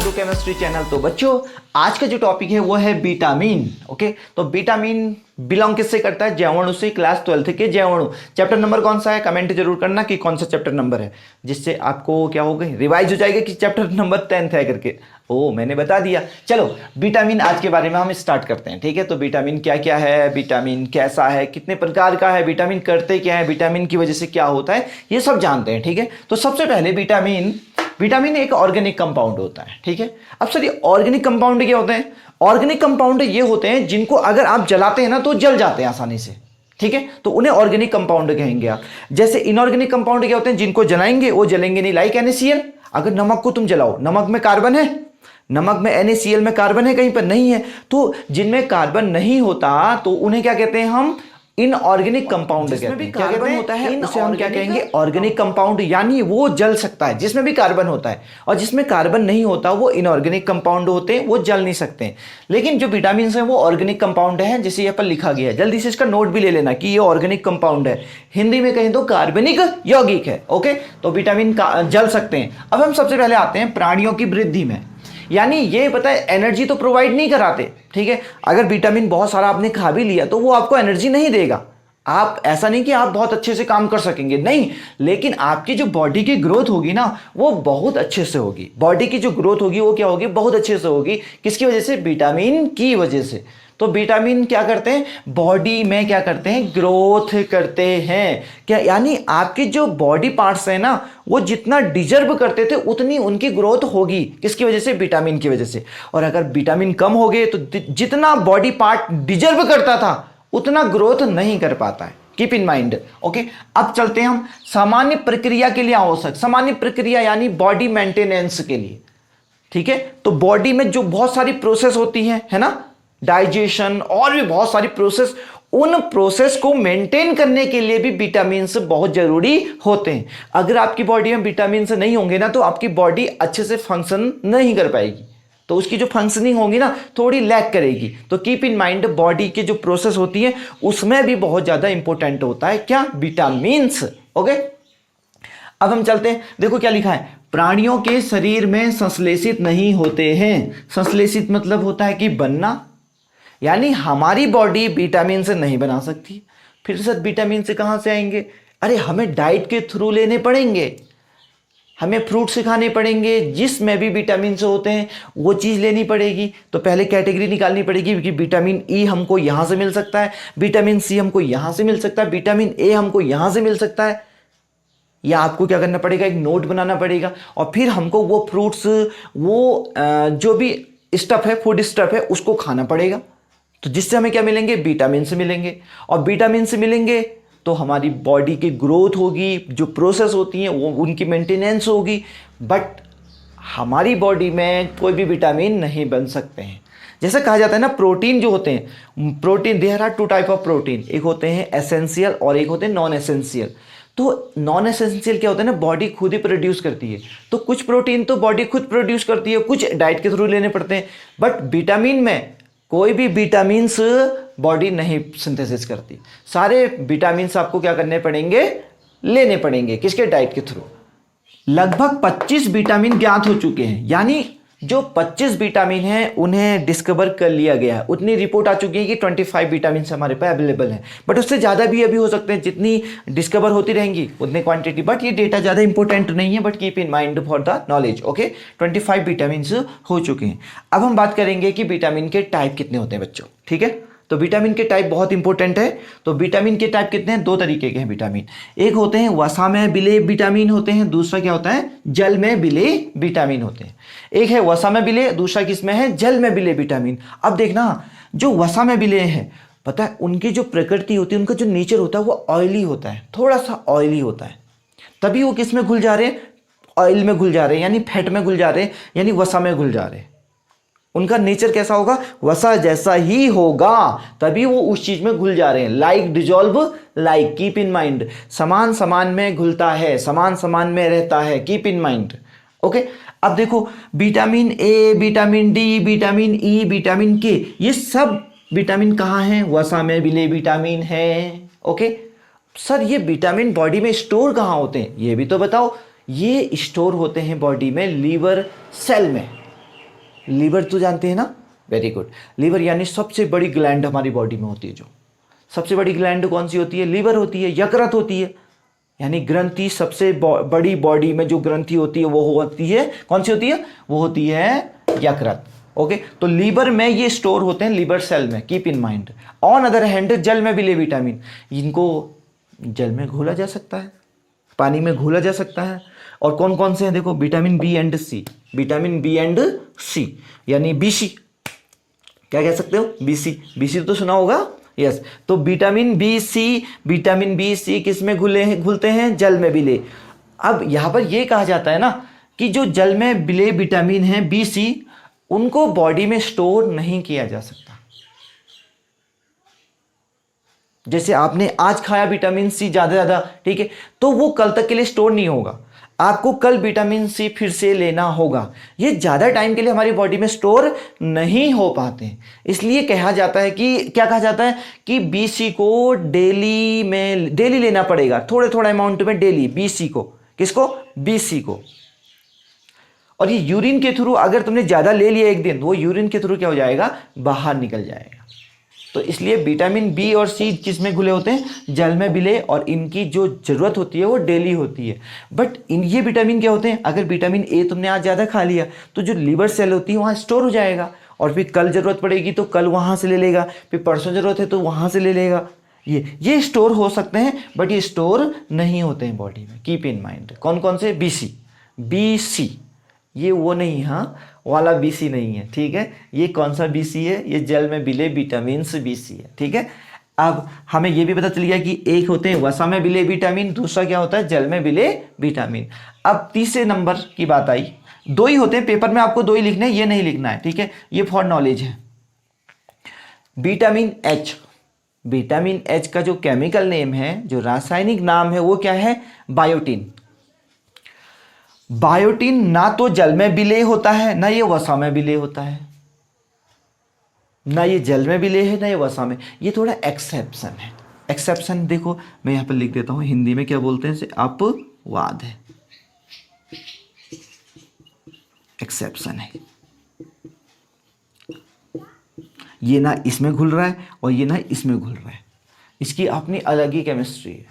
To chemistry channel. तो बच्चों आज का जो टॉपिक है वो है विटामिन। ओके, तो विटामिन बिलोंग किससे करता है? जैवाणु से। क्लास 12th के जैवाणु। चैप्टर नंबर कौन सा है? कमेंट जरूर करना कि कौन सा चैप्टर नंबर है, जिससे आपको क्या होगा, रिवाइज हो जाएगा कि चैप्टर नंबर 10th है करके। ओ मैंने बता दिया। चलो विटामिन आज के बारे में हम स्टार्ट करते हैं। ठीक है, तो विटामिन क्या क्या है, विटामिन कैसा है, कितने प्रकार का है, विटामिन करते क्या है, विटामिन की वजह से क्या होता है, ये सब जानते हैं। ठीक है, तो सबसे पहले विटामिन एक ऑर्गेनिक कंपाउंड होता है। ठीक है, अब सर ये ऑर्गेनिक कंपाउंड क्या होते हैं? ऑर्गेनिक कंपाउंड ये होते हैं जिनको अगर आप जलाते हैं ना तो जल जाते हैं आसानी से। ठीक है, तो उन्हें ऑर्गेनिक कंपाउंड कहेंगे आप। जैसे इनऑर्गेनिक कंपाउंड क्या होते हैं? जिनको जलाएंगे वो जलेंगे नहीं, लाइक NaCl। अगर नमक को तुम जलाओ, नमक में कार्बन है, नमक में NaCl में कार्बन है, कहीं पर नहीं है। तो जिनमें कार्बन नहीं होता तो उन्हें क्या कहते हैं हम? इनऑर्गेनिक कंपाउंड कहते हैं। क्या कहते हैं होता है उसे हम क्या कहेंगे? ऑर्गेनिक कंपाउंड, यानी वो जल सकता है जिसमें भी कार्बन होता है, और जिसमें कार्बन नहीं होता वो इनऑर्गेनिक कंपाउंड होते हैं, वो जल नहीं सकते हैं। लेकिन जो विटामिन है वो ऑर्गेनिक कंपाउंड है, जैसे यहाँ पर लिखा गया है। जल्दी से इसका नोट भी ले लेना कि ये ऑर्गेनिक कंपाउंड है। हिंदी में कहें तो कार्बनिक यौगिक है। ओके, तो विटामिन जल सकते हैं। अब हम सबसे पहले आते हैं प्राणियों की वृद्धि में। यानी ये पता है एनर्जी तो प्रोवाइड नहीं कराते। ठीक है, अगर विटामिन बहुत सारा आपने खा भी लिया तो वो आपको एनर्जी नहीं देगा। आप ऐसा नहीं कि आप बहुत अच्छे से काम कर सकेंगे, नहीं, लेकिन आपकी जो बॉडी की ग्रोथ होगी ना वो बहुत अच्छे से होगी। बॉडी की जो ग्रोथ होगी वो क्या होगी? बहुत अच्छे से होगी। किसकी वजह से? विटामिन की वजह से। तो विटामिन क्या करते हैं? बॉडी में क्या करते हैं? ग्रोथ करते हैं। क्या यानी आपके जो बॉडी पार्ट्स हैं ना वो जितना डिजर्व करते थे उतनी उनकी ग्रोथ होगी। किसकी वजह से? विटामिन की वजह से। और अगर विटामिन कम हो गए तो जितना बॉडी पार्ट डिजर्व करता था उतना ग्रोथ नहीं कर पाता है। Keep in mind. ओके, अब चलते हैं हम सामान्य प्रक्रिया के लिए आवश्यक। सामान्य प्रक्रिया यानी बॉडी मेंटेनेंस के लिए। ठीक है, तो बॉडी में जो बहुत सारी प्रोसेस होती है ना, डाइजेशन और भी बहुत सारी प्रोसेस, उन प्रोसेस को मेंटेन करने के लिए भी विटामिन बहुत जरूरी होते हैं। अगर आपकी बॉडी में विटामिन नहीं होंगे ना तो आपकी बॉडी अच्छे से फंक्शन नहीं कर पाएगी, तो उसकी जो फंक्शनिंग होगी ना थोड़ी लैक करेगी। तो कीप इन माइंड बॉडी की जो प्रोसेस होती है उसमें भी बहुत ज्यादा इंपॉर्टेंट होता है क्या? विटामिन्स। ओके, अब हम चलते हैं। देखो क्या लिखा है, प्राणियों के शरीर में संश्लेषित नहीं होते हैं। संश्लेषित मतलब होता है कि बनना, यानी हमारी बॉडी विटामिन से नहीं बना सकती। फिर सर विटामिन से कहां से आएंगे? अरे हमें डाइट के थ्रू लेने पड़ेंगे, हमें फ्रूट से खाने पड़ेंगे, जिसमें भी विटामिन से होते हैं वो चीज़ लेनी पड़ेगी। तो पहले कैटेगरी निकालनी पड़ेगी कि विटामिन ई हमको यहाँ से मिल सकता है, विटामिन सी हमको यहाँ से मिल सकता है, विटामिन ए हमको यहाँ से मिल सकता है। या आपको क्या करना पड़ेगा? एक नोट बनाना पड़ेगा, और फिर हमको वो फ्रूट्स, वो जो भी स्टफ है, फूड स्टफ है, उसको खाना पड़ेगा। तो जिससे हमें क्या मिलेंगे? विटामिन से मिलेंगे। और विटामिन से मिलेंगे तो हमारी बॉडी की ग्रोथ होगी, जो प्रोसेस होती हैं वो उनकी मेंटेनेंस होगी। बट हमारी बॉडी में कोई भी विटामिन नहीं बन सकते हैं। जैसे कहा जाता है ना, प्रोटीन जो होते हैं, protein there are 2 type of protein. एक होते हैं एसेंशियल और एक होते हैं नॉन एसेंशियल। तो नॉन एसेंशियल क्या होता है ना, बॉडी खुद ही प्रोड्यूस करती है। तो कुछ प्रोटीन तो बॉडी खुद प्रोड्यूस करती है, कुछ डाइट के थ्रू लेने पड़ते हैं। बट विटामिन में कोई भी विटामिन्स बॉडी नहीं सिंथेसिस करती। सारे विटामिन्स आपको क्या करने पड़ेंगे? लेने पड़ेंगे। किसके? डाइट के थ्रू। लगभग 25 विटामिन ज्ञात हो चुके हैं, यानी जो 25 विटामिन हैं उन्हें डिस्कवर कर लिया गया है। उतनी रिपोर्ट आ चुकी है कि 25 विटामिन हमारे पास अवेलेबल हैं। बट उससे ज़्यादा भी अभी हो सकते हैं, जितनी डिस्कवर होती रहेंगी उतनी क्वांटिटी। बट ये डेटा ज़्यादा इंपॉर्टेंट नहीं है, but keep in mind for the knowledge. Okay, 25 vitamin हो चुके हैं। अब हम बात करेंगे कि विटामिन के टाइप कितने होते हैं बच्चों। ठीक है, तो विटामिन के टाइप बहुत इंपॉर्टेंट है। तो विटामिन के टाइप कितने हैं? 2 तरीके के हैं विटामिन। एक होते हैं वसा में विलेय विटामिन होते हैं, दूसरा क्या होता है? जल में विलेय विटामिन होते हैं। एक है वसा में विलेय, दूसरा किसमें है? जल में विलेय विटामिन। अब देखना, जो वसा में विलेय है, पता है उनकी जो प्रकृति होती है, उनका जो नेचर होता है वो ऑयली होता है, थोड़ा सा ऑयली होता है। तभी वो किस में घुल जा रहे हैं? ऑयल में घुल जा रहे हैं, यानी फैट में घुल जा रहे हैं, यानी वसा में घुल जा रहे हैं। उनका नेचर कैसा होगा? वसा जैसा ही होगा, तभी वो उस चीज में घुल जा रहे हैं। Like dissolve like. Keep in mind, समान समान में घुलता है, समान समान में रहता है। Keep in mind. ओके, अब देखो vitamin A, vitamin D, vitamin E, vitamin के, ये सब विटामिन कहाँ हैं? वसा में विलेय विटामिन है। ओके, सर ये विटामिन बॉडी में स्टोर कहाँ होते हैं? ये भी तो बताओ। ये स्टोर होते हैं बॉडी में लीवर सेल में। लीवर तो जानते हैं ना, वेरी गुड। लीवर यानी सबसे बड़ी ग्लैंड हमारी बॉडी में होती है। जो सबसे बड़ी ग्लैंड कौन सी होती है? लीवर होती है, यकृत होती है। यानी ग्रंथि, सबसे बड़ी बॉडी में जो ग्रंथि होती है वो होती है, कौन सी होती है? वो होती है यकृत। ओके, तो लीवर में ये स्टोर होते हैं, लीवर सेल में, keep in mind. On other hand जल में मिले विटामिन, इनको जल में घोला जा सकता है, पानी में घोला जा सकता है। और कौन कौन से हैं? देखो, vitamin B and C, vitamin B and C यानी बीसी, क्या कह सकते हो? बीसी, बीसी तो सुना होगा, यस। तो विटामिन बी सी किस में घुलते हैं? जल में मिले। अब यहां पर यह कहा जाता है ना कि जो जल में मिले विटामिन हैं बी सी, उनको बॉडी में स्टोर नहीं किया जा सकता। जैसे आपने आज खाया विटामिन सी ज्यादा, ठीक है, तो वो कल तक के लिए स्टोर नहीं होगा, आपको कल विटामिन सी फिर से लेना होगा। ये ज़्यादा टाइम के लिए हमारी बॉडी में स्टोर नहीं हो पाते, इसलिए कहा जाता है कि, क्या कहा जाता है कि बीसी को डेली लेना पड़ेगा, थोड़े थोड़े अमाउंट में डेली, बीसी को। किसको? बीसी को। और ये यूरिन के थ्रू, अगर तुमने ज़्यादा ले लिया एक दिन, वो यूरिन के थ्रू क्या हो जाएगा? बाहर निकल जाएगा। तो इसलिए विटामिन बी और सी किस में घुले होते हैं? जल में मिले, और इनकी जो जरूरत होती है वो डेली होती है। बट ये विटामिन क्या होते हैं? अगर विटामिन ए तुमने आज ज़्यादा खा लिया तो जो लीवर सेल होती है वहाँ स्टोर हो जाएगा, और फिर कल जरूरत पड़ेगी तो कल वहाँ से ले लेगा, फिर परसों जरूरत है तो वहाँ से ले लेगा। ये स्टोर हो सकते हैं, बट ये स्टोर नहीं होते हैं बॉडी में। Keep in mind. कौन कौन से? बी सी, ये वो नहीं, हाँ वाला बीसी नहीं है, ठीक है। ये कौन सा बीसी है? ये जल में मिले विटामिन बीसी है, ठीक है। अब हमें ये भी पता चल गया कि एक होते हैं वसा में मिले विटामिन, दूसरा क्या होता है? जल में मिले विटामिन। अब तीसरे नंबर की बात आई, दो ही होते हैं पेपर में, आपको दो ही लिखने हैं, ये नहीं लिखना है, ठीक है, ये फॉर नॉलेज है। विटामिन एच, विटामिन एच का जो केमिकल नेम है, जो रासायनिक नाम है, वो क्या है? बायोटीन। बायोटीन ना तो जल में विलेय होता है, ना ये वसा में विलेय होता है, ना ये जल में विलेय है, ना ये वसा में। ये थोड़ा एक्सेप्शन है। एक्सेप्शन देखो, मैं यहां पर लिख देता हूं, हिंदी में क्या बोलते हैं इसे? अपवाद है, एक्सेप्शन है। ये ना इसमें घुल रहा है और ये ना इसमें घुल रहा है, इसकी अपनी अलग ही केमिस्ट्री है,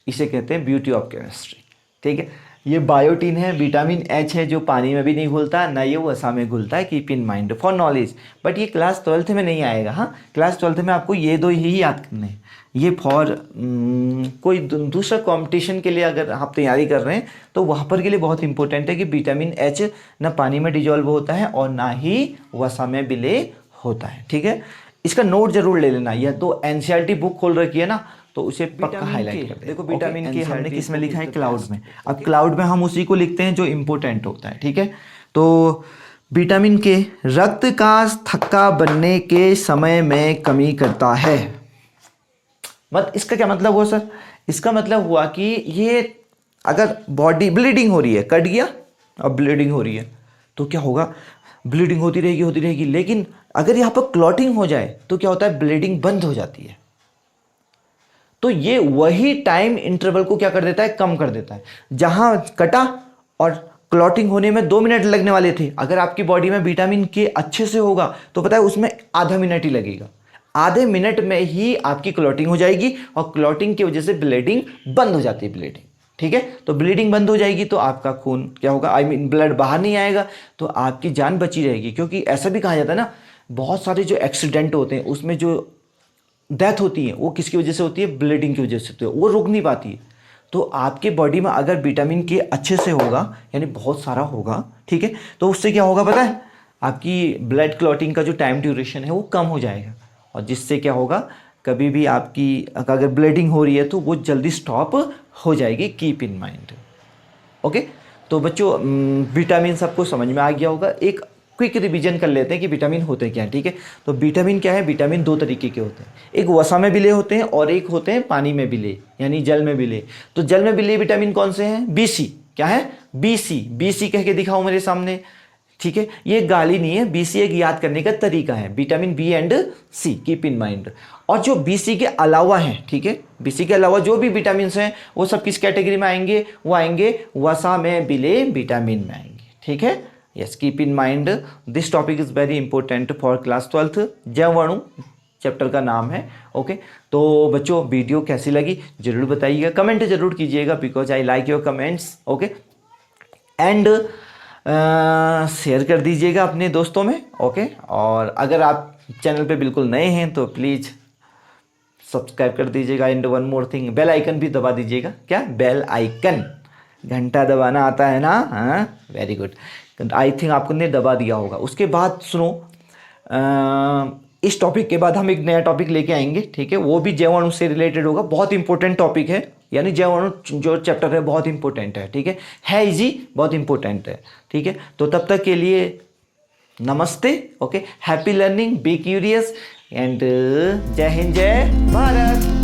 इसे कहते हैं ब्यूटी ऑफ केमिस्ट्री, ठीक है। ये बायोटीन है, विटामिन एच है, जो पानी में भी नहीं घुलता, ना ये वसा में घुलता है। Keep in mind for knowledge. But ये क्लास 12th में नहीं आएगा, हाँ, क्लास 12th में आपको ये दो ही याद करने हैं। ये फॉर कोई दूसरा कंपटीशन के लिए अगर आप तैयारी कर रहे हैं तो वहाँ पर के लिए बहुत इंपॉर्टेंट है कि विटामिन एच ना पानी में डिजॉल्व होता है और ना ही वसा में विलेय होता है, ठीक है। इसका नोट जरूर ले लेना, या तो एनसीईआरटी बुक खोल रखी है ना, तो उसे पक्का हाईलाइट कर दे। देखो, विटामिन के हमने किस में लिखा है? क्लाउड में। अब क्लाउड में हम उसी को लिखते हैं जो इंपॉर्टेंट होता है, ठीक है। तो विटामिन के रक्त का थक्का बनने के समय में कमी करता है। इसका क्या मतलब हुआ सर? इसका मतलब हुआ कि ये अगर बॉडी ब्लीडिंग हो रही है, कट गया, अब ब्लीडिंग हो रही है, तो क्या होगा? ब्लीडिंग होती रहेगी, लेकिन अगर यहाँ पर क्लॉटिंग हो जाए तो क्या होता है? ब्लीडिंग बंद हो जाती है। तो ये वही टाइम इंटरवल को क्या कर देता है? कम कर देता है। जहां कटा और क्लॉटिंग होने में 2 मिनट लगने वाले थे, अगर आपकी बॉडी में विटामिन के अच्छे से होगा तो पता है उसमें आधा मिनट ही लगेगा। आधे मिनट में ही आपकी क्लॉटिंग हो जाएगी, और क्लॉटिंग की वजह से ब्लीडिंग बंद हो जाती है, ब्लीडिंग, ठीक है। तो ब्लीडिंग बंद हो जाएगी तो आपका खून क्या होगा? ब्लड बाहर नहीं आएगा, तो आपकी जान बची रहेगी। क्योंकि ऐसा भी कहा जाता है ना, बहुत सारे जो एक्सीडेंट होते हैं उसमें जो डेथ होती है वो किसकी वजह से होती है? ब्लीडिंग की वजह से होती है, वो रुक नहीं पाती है। तो आपके बॉडी में अगर विटामिन के अच्छे से होगा, यानी बहुत सारा होगा, ठीक है, तो उससे क्या होगा पता है? आपकी ब्लड क्लॉटिंग का जो टाइम ड्यूरेशन है वो कम हो जाएगा, और जिससे क्या होगा? कभी भी आपकी अगर ब्लीडिंग हो रही है तो वो जल्दी स्टॉप हो जाएगी। Keep in mind, okay. तो बच्चों, विटामिन सबको समझ में आ गया होगा। एक क्विक रिवीजन कर लेते हैं कि विटामिन होते क्या हैं, ठीक है। तो विटामिन क्या है? विटामिन 2 तरीके के होते हैं, एक वसा में विलेय होते हैं और एक होते हैं पानी में विलेय, यानी जल में विलेय। तो जल में विलेय विटामिन कौन से हैं? बीसी। क्या है? बीसी कह के दिखाओ मेरे सामने, ठीक है। ये गाली नहीं है, बीसी एक याद करने का तरीका है, vitamin B and C, keep in mind. और जो बीसी के अलावा है, ठीक है, बीसी के अलावा जो भी विटामिन हैं वो सब किस कैटेगरी में आएंगे? वो आएंगे वसा में विलेय विटामिन में आएंगे, ठीक है। Yes, keep in mind this topic is very important for class 12th। जैवाणु चैप्टर का नाम है। ओके, तो बच्चों वीडियो कैसी लगी जरूर बताइएगा, कमेंट जरूर कीजिएगा, because I like your comments. Okay, and share कर दीजिएगा अपने दोस्तों में। ओके, और अगर आप चैनल पे बिल्कुल नए हैं तो प्लीज़ सब्सक्राइब कर दीजिएगा। And one more thing, bell icon भी दबा दीजिएगा। क्या बेल आइकन, घंटा दबाना आता है ना? हाँ, वेरी गुड। आई थिंक आपको ने दबा दिया होगा। उसके बाद सुनो, इस टॉपिक के बाद हम एक नया टॉपिक लेके आएंगे, ठीक है? वो भी जैवाणु से रिलेटेड होगा, बहुत इंपॉर्टेंट टॉपिक है। यानी जैवाणु जो चैप्टर है बहुत इंपॉर्टेंट है, ठीक है इजी, बहुत इंपॉर्टेंट है, ठीक है? तो तब तक के लिए नमस्ते। Okay, happy learning, be curious, and जय हिंद, जय भारत।